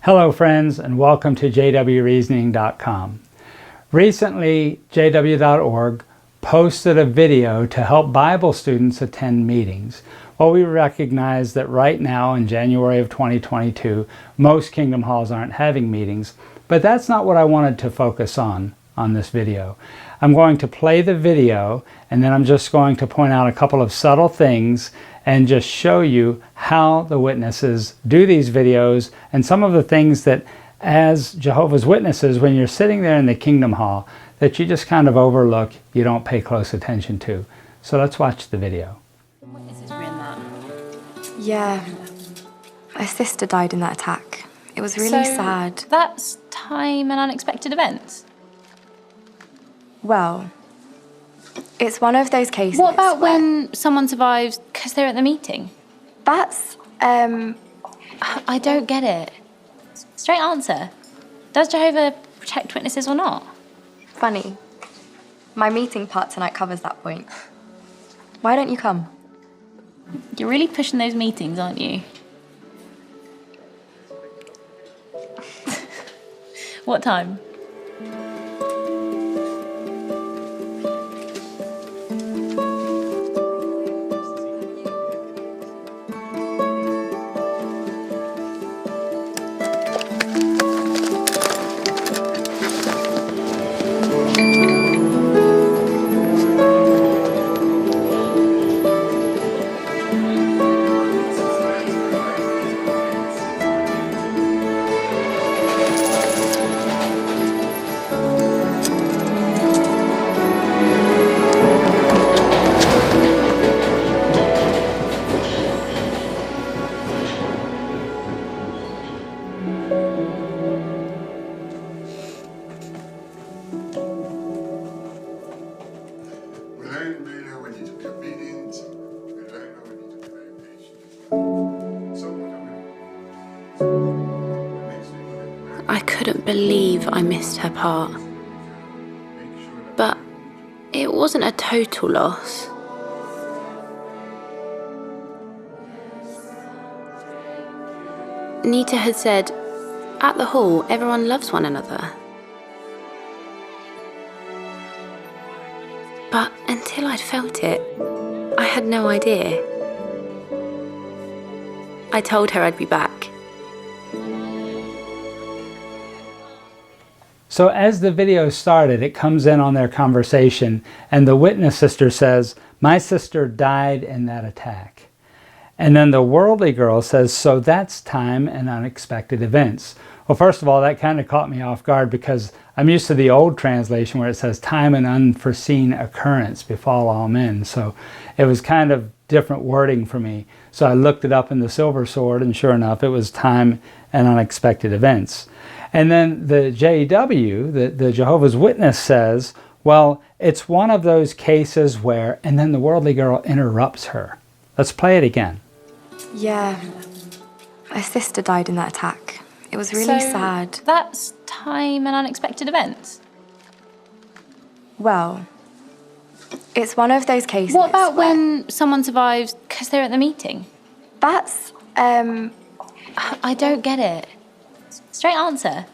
Hello friends, and welcome to jwreasoning.com. Recently, jw.org posted a video to help Bible students attend meetings. Well, we recognize that right now in January of 2022, most Kingdom Halls aren't having meetings, but that's not what I wanted to focus on this video. I'm going to play the video, and then I'm just going to point out a couple of subtle things and just show you how the witnesses do these videos and some of the things that as Jehovah's Witnesses, when you're sitting there in the Kingdom Hall, that you just kind of overlook, you don't pay close attention to. So let's watch the video. Witnesses were in that. Yeah, my sister died in that attack. It was really sad. That's time and unexpected events? Well, it's one of those cases. What about when someone survives because they're at the meeting? That's, I don't get it. Straight answer. Does Jehovah protect witnesses or not? Funny. My meeting part tonight covers that point. Why don't you come? You're really pushing those meetings, aren't you? What time? I couldn't believe I missed her part. But it wasn't a total loss. Nita had said, at the hall, everyone loves one another. But until I'd felt it, I had no idea. I told her I'd be back. So as the video started, it comes in on their conversation, and the witness sister says, "My sister died in that attack." And then the worldly girl says, "So that's time and unexpected events." Well, first of all, that kind of caught me off guard because I'm used to the old translation where it says time and unforeseen occurrence befall all men. So it was kind of different wording for me. So I looked it up in the Silver Sword, and sure enough, it was time and unexpected events. And then the JW, the Jehovah's Witness, says, well, it's one of those cases where, and then the worldly girl interrupts her. Let's play it again. Yeah, my sister died in that attack. It was really sad. That's time and unexpected events? Well, it's one of those cases. What about when someone survives because they're at the meeting? That's, I don't get it. Straight answer.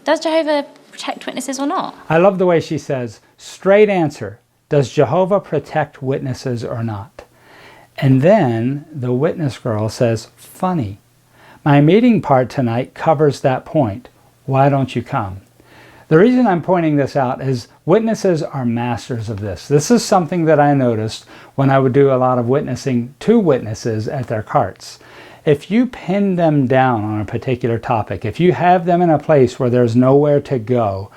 Does Jehovah protect witnesses or not? I love the way she says, straight answer. Does Jehovah protect witnesses or not? And then the witness girl says, funny. My meeting part tonight covers that point. Why don't you come? The reason I'm pointing this out is witnesses are masters of this. This is something that I noticed when I would do a lot of witnessing to witnesses at their carts. If you pin them down on a particular topic, if you have them in a place where there's nowhere to go,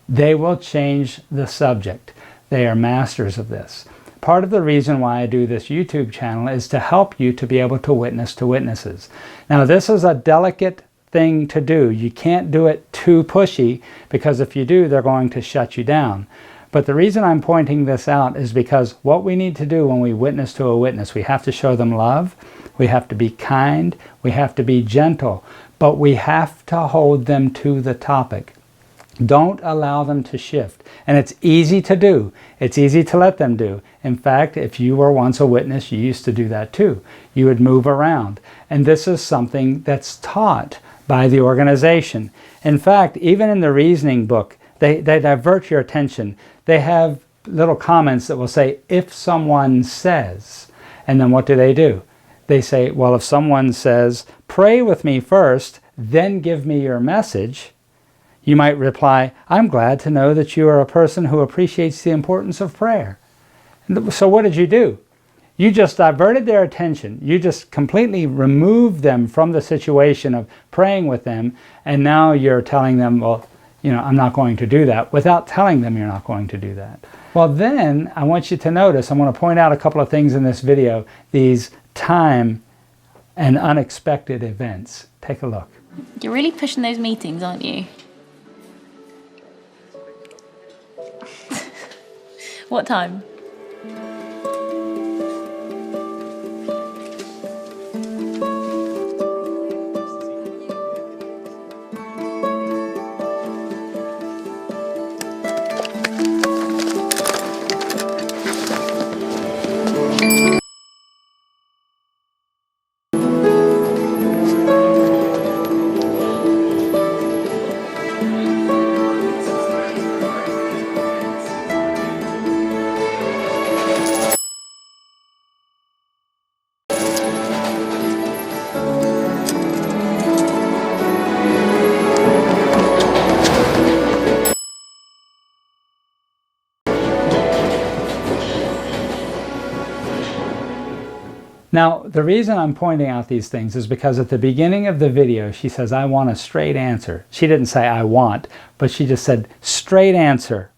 they will change the subject. They are masters of this. Part of the reason why I do this YouTube channel is to help you to be able to witness to witnesses. Now, this is a delicate thing to do. You can't do it too pushy, because if you do, they're going to shut you down. But the reason I'm pointing this out is because what we need to do when we witness to a witness, we have to show them love, we have to be kind, we have to be gentle, but we have to hold them to the topic. Don't allow them to shift. And it's easy to do. It's easy to let them do. In fact, if you were once a witness, you used to do that too. You would move around. And this is something that's taught by the organization. In fact, even in the reasoning book, they divert your attention. They have little comments that will say, if someone says, and then what do? They say, well, if someone says, pray with me first, then give me your message, you might reply, I'm glad to know that you are a person who appreciates the importance of prayer. So what did you do? You just diverted their attention. You just completely removed them from the situation of praying with them, and now you're telling them, well, I'm not going to do that, without telling them you're not going to do that. Well, then I want you to notice, I'm going to point out a couple of things in this video, these time and unexpected events. Take a look. You're really pushing those meetings, aren't you? What time? Now, the reason I'm pointing out these things is because at the beginning of the video, she says, I want a straight answer. She didn't say I want, but she just said, straight answer.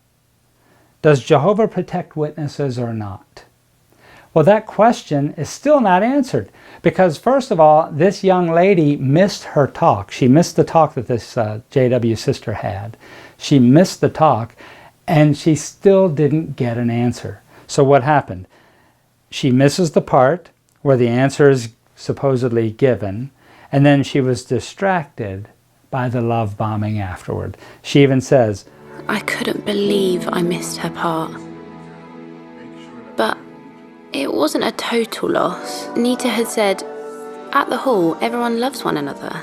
Does Jehovah protect witnesses or not? Well, that question is still not answered because, first of all, this young lady missed her talk. She missed the talk that this JW sister had. She missed the talk, and she still didn't get an answer. So what happened? She misses the part where the answer is supposedly given, and then she was distracted by the love bombing afterward. She even says, I couldn't believe I missed her part. But it wasn't a total loss. Nita had said, at the hall, everyone loves one another.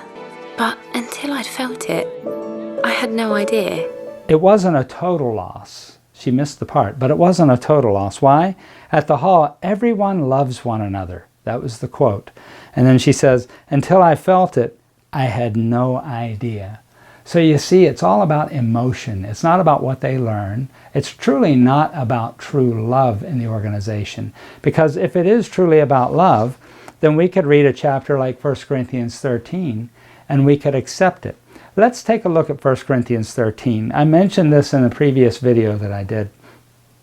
But until I'd felt it, I had no idea. it wasn't a total loss. She missed the part, but it wasn't a total loss. Why? At the hall, everyone loves one another. That was the quote. And then she says, until I felt it, I had no idea. So you see, it's all about emotion. It's not about what they learn. It's truly not about true love in the organization. Because if it is truly about love, then we could read a chapter like 1 Corinthians 13 and we could accept it. Let's take a look at 1 Corinthians 13. I mentioned this in a previous video that I did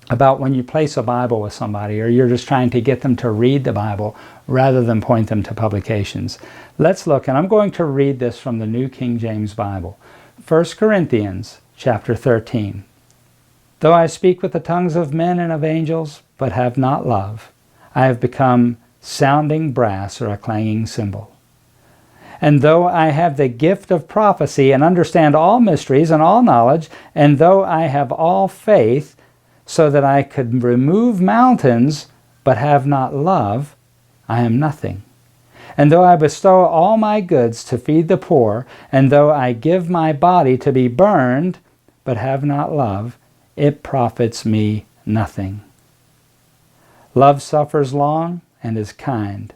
about when you place a Bible with somebody or you're just trying to get them to read the Bible rather than point them to publications. Let's look, and I'm going to read this from the New King James Bible. 1 Corinthians chapter 13. Though I speak with the tongues of men and of angels, but have not love, I have become sounding brass or a clanging cymbal. And though I have the gift of prophecy and understand all mysteries and all knowledge, and though I have all faith so that I could remove mountains, but have not love, I am nothing. And though I bestow all my goods to feed the poor, and though I give my body to be burned, but have not love, it profits me nothing. Love suffers long and is kind.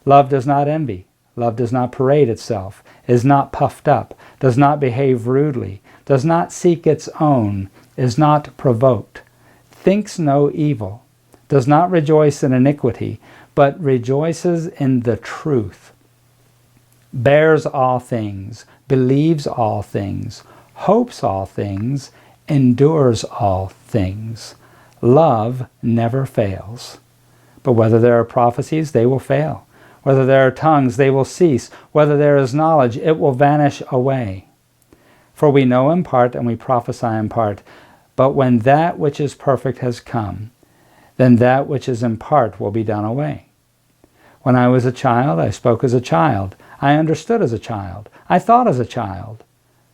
Love does not envy. Love does not parade itself, is not puffed up, does not behave rudely, does not seek its own, is not provoked, thinks no evil, does not rejoice in iniquity, but rejoices in the truth, bears all things, believes all things, hopes all things, endures all things. Love never fails. But whether there are prophecies, they will fail. Whether there are tongues, they will cease. Whether there is knowledge, it will vanish away. For we know in part and we prophesy in part. But when that which is perfect has come, then that which is in part will be done away. When I was a child, I spoke as a child. I understood as a child. I thought as a child.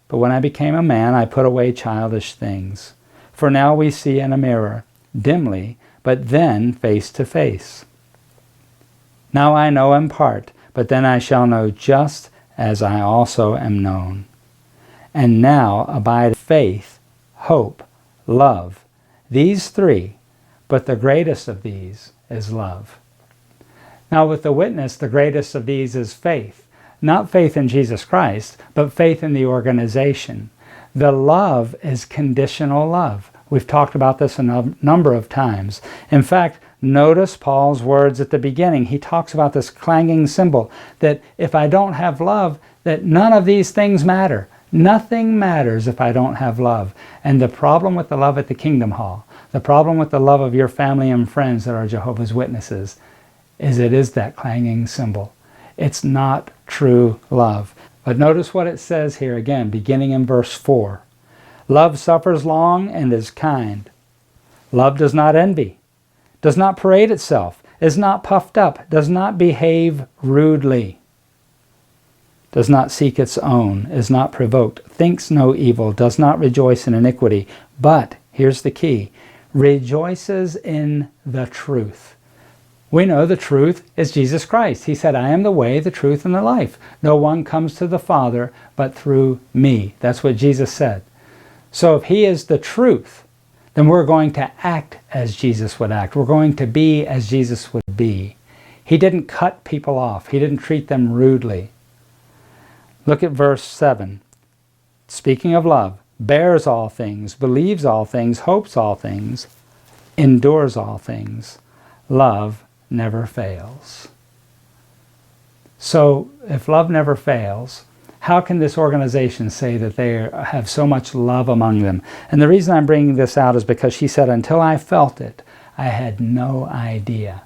But when I became a man, I put away childish things. For now we see in a mirror, dimly, but then face to face. Now I know in part, but then I shall know just as I also am known. And now abide faith, hope, love, these three, but the greatest of these is love. Now with the witness, the greatest of these is faith. Not faith in Jesus Christ, but faith in the organization. The love is conditional love. We've talked about this a number of times. In fact, notice Paul's words at the beginning. He talks about this clanging cymbal, that if I don't have love, that none of these things matter. Nothing matters if I don't have love. And the problem with the love at the Kingdom Hall, the problem with the love of your family and friends that are Jehovah's Witnesses, is it is that clanging cymbal. It's not true love. But notice what it says here again, beginning in verse 4. Love suffers long and is kind. Love does not envy, does not parade itself, is not puffed up, does not behave rudely, does not seek its own, is not provoked, thinks no evil, does not rejoice in iniquity, but, here's the key, rejoices in the truth. We know the truth is Jesus Christ. He said, I am the way, the truth, and the life. No one comes to the Father but through me. That's what Jesus said. So if He is the truth, then we're going to act as Jesus would act. We're going to be as Jesus would be. He didn't cut people off. He didn't treat them rudely. Look at verse 7. Speaking of love, bears all things, believes all things, hopes all things, endures all things. Love never fails. So if love never fails, how can this organization say that they have so much love among them? And the reason I'm bringing this out is because she said, until I felt it, I had no idea.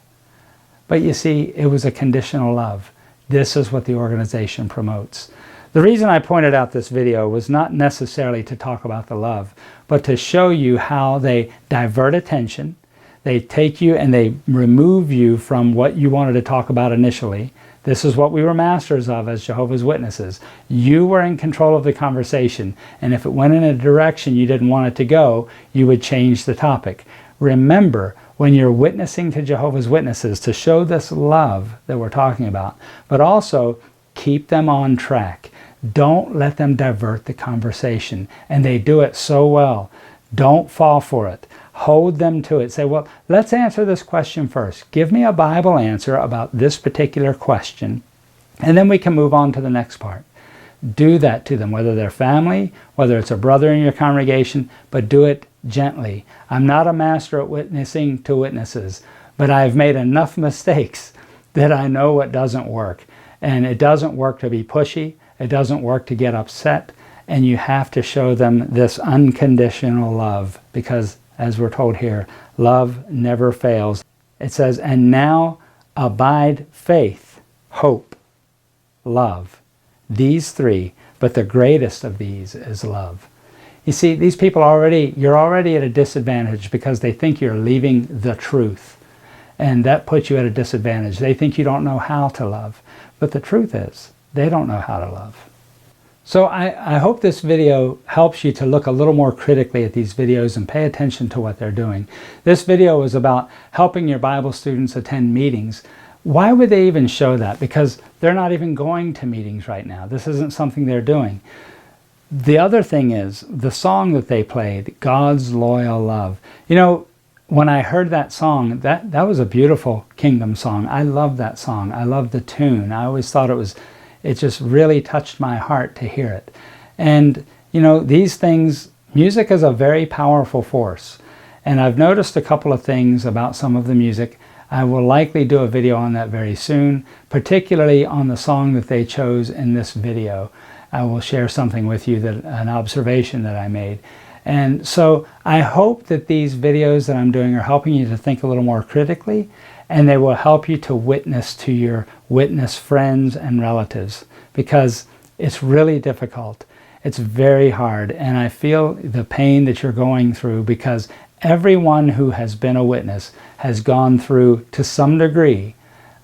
But you see, it was a conditional love. This is what the organization promotes. The reason I pointed out this video was not necessarily to talk about the love, but to show you how they divert attention. They take you and they remove you from what you wanted to talk about initially. This is what we were masters of as Jehovah's Witnesses. You were in control of the conversation, and if it went in a direction you didn't want it to go, you would change the topic. Remember, when you're witnessing to Jehovah's Witnesses, to show this love that we're talking about, but also keep them on track. Don't let them divert the conversation, and they do it so well. Don't fall for it. Hold them to it. Say, well, let's answer this question first. Give me a Bible answer about this particular question, and then we can move on to the next part. Do that to them, whether they're family, whether it's a brother in your congregation, but do it gently. I'm not a master at witnessing to witnesses, but I've made enough mistakes that I know what doesn't work. And it doesn't work to be pushy. It doesn't work to get upset. And you have to show them this unconditional love, because as we're told here, love never fails. It says, and now abide faith, hope, love. These three, but the greatest of these is love. You see, these people you're already at a disadvantage because they think you're leaving the truth. And that puts you at a disadvantage. They think you don't know how to love. But the truth is, they don't know how to love. So I hope this video helps you to look a little more critically at these videos and pay attention to what they're doing. This video is about helping your Bible students attend meetings. Why would they even show that? Because they're not even going to meetings right now. This isn't something they're doing. The other thing is, the song that they played, God's Loyal Love. You know, when I heard that song, that was a beautiful kingdom song. I love that song. I love the tune. I always thought it just really touched my heart to hear it. And, you know, these things, music is a very powerful force. And I've noticed a couple of things about some of the music. I will likely do a video on that very soon, particularly on the song that they chose in this video. I will share something with you, an observation that I made. And so I hope that these videos that I'm doing are helping you to think a little more critically, and they will help you to witness to your witness friends and relatives, because it's really difficult. It's very hard, and I feel the pain that you're going through, because everyone who has been a witness has gone through, to some degree,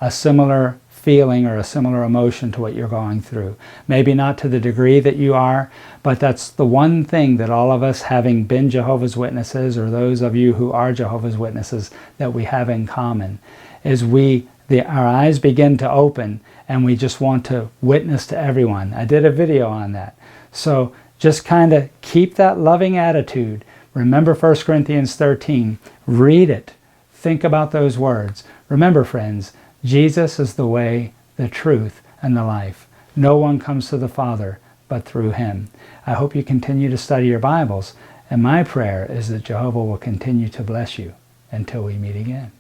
a similar feeling or a similar emotion to what you're going through. Maybe not to the degree that you are, but that's the one thing that all of us, having been Jehovah's Witnesses, or those of you who are Jehovah's Witnesses, that we have in common, is we our eyes begin to open and we just want to witness to everyone. I did a video on that. So just kind of keep that loving attitude. Remember 1 Corinthians 13. Read it. Think about those words. Remember, friends, Jesus is the way, the truth, and the life. No one comes to the Father but through him. I hope you continue to study your Bibles, and my prayer is that Jehovah will continue to bless you until we meet again.